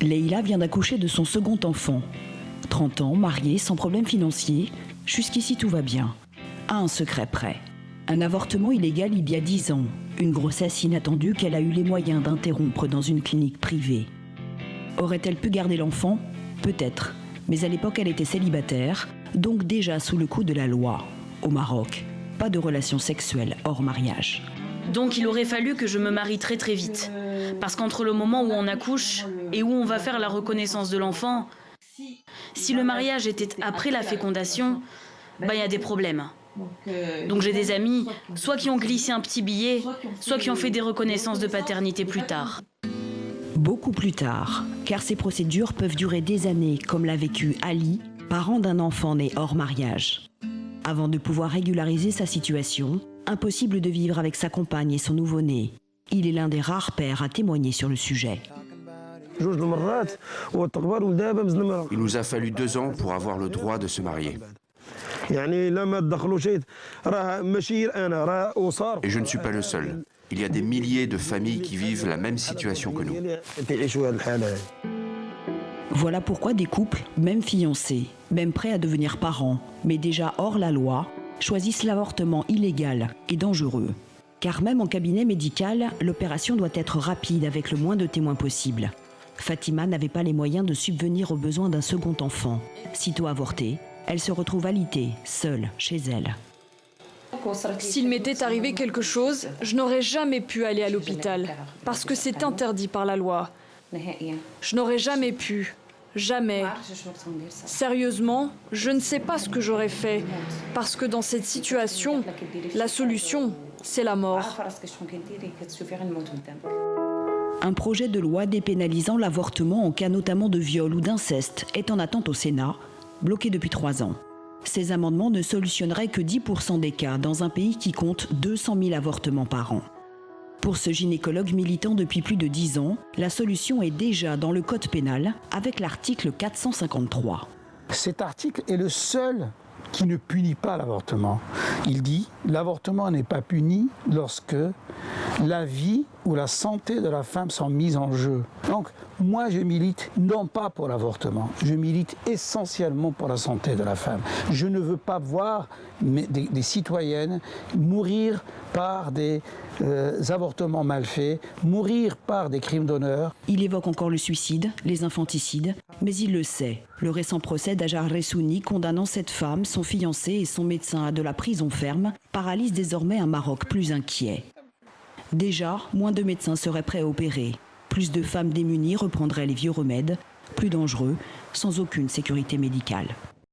Leïla vient d'accoucher de son second enfant. 30 ans, mariée, sans problème financier, jusqu'ici tout va bien. À un secret près. Un avortement illégal il y a 10 ans. Une grossesse inattendue qu'elle a eu les moyens d'interrompre dans une clinique privée. Aurait-elle pu garder l'enfant? Peut-être. Mais à l'époque, elle était célibataire, donc déjà sous le coup de la loi. Au Maroc, pas de relations sexuelles hors mariage. Donc il aurait fallu que je me marie très très vite. Parce qu'entre le moment où on accouche et où on va faire la reconnaissance de l'enfant, si le mariage était après la fécondation, il y a des problèmes. Donc j'ai des amis, soit qui ont glissé un petit billet, soit qui ont fait des reconnaissances de paternité plus tard. Beaucoup plus tard, car ces procédures peuvent durer des années, comme l'a vécu Ali, parent d'un enfant né hors mariage. Avant de pouvoir régulariser sa situation, impossible de vivre avec sa compagne et son nouveau-né. Il est l'un des rares pères à témoigner sur le sujet. Il nous a fallu 2 ans pour avoir le droit de se marier. Et je ne suis pas le seul. Il y a des milliers de familles qui vivent la même situation que nous. Voilà pourquoi des couples, même fiancés, même prêts à devenir parents, mais déjà hors la loi, choisissent l'avortement illégal et dangereux. Car même en cabinet médical, l'opération doit être rapide avec le moins de témoins possible. Fatima n'avait pas les moyens de subvenir aux besoins d'un second enfant. Sitôt avortée, elle se retrouve alitée, seule, chez elle. S'il m'était arrivé quelque chose, je n'aurais jamais pu aller à l'hôpital, parce que c'est interdit par la loi. Je n'aurais jamais pu, jamais. Sérieusement, je ne sais pas ce que j'aurais fait, parce que dans cette situation, la solution, c'est la mort. Un projet de loi dépénalisant l'avortement en cas notamment de viol ou d'inceste est en attente au Sénat, bloqué depuis 3 ans. Ces amendements ne solutionneraient que 10% des cas dans un pays qui compte 200 000 avortements par an. Pour ce gynécologue militant depuis plus de 10 ans, la solution est déjà dans le code pénal avec l'article 453. Cet article est le seul qui ne punit pas l'avortement. Il dit « l'avortement n'est pas puni lorsque la vie ou la santé de la femme sont mises en jeu ». Donc moi je milite non pas pour l'avortement, je milite essentiellement pour la santé de la femme. Je ne veux pas voir des citoyennes mourir par des avortements mal faits, mourir par des crimes d'honneur. Il évoque encore le suicide, les infanticides, mais il le sait. Le récent procès d'Hajar Ressouni condamnant cette femme, son fiancé et son médecin à de la prison ferme paralyse désormais un Maroc plus inquiet. Déjà, moins de médecins seraient prêts à opérer. Plus de femmes démunies reprendraient les vieux remèdes, plus dangereux, sans aucune sécurité médicale.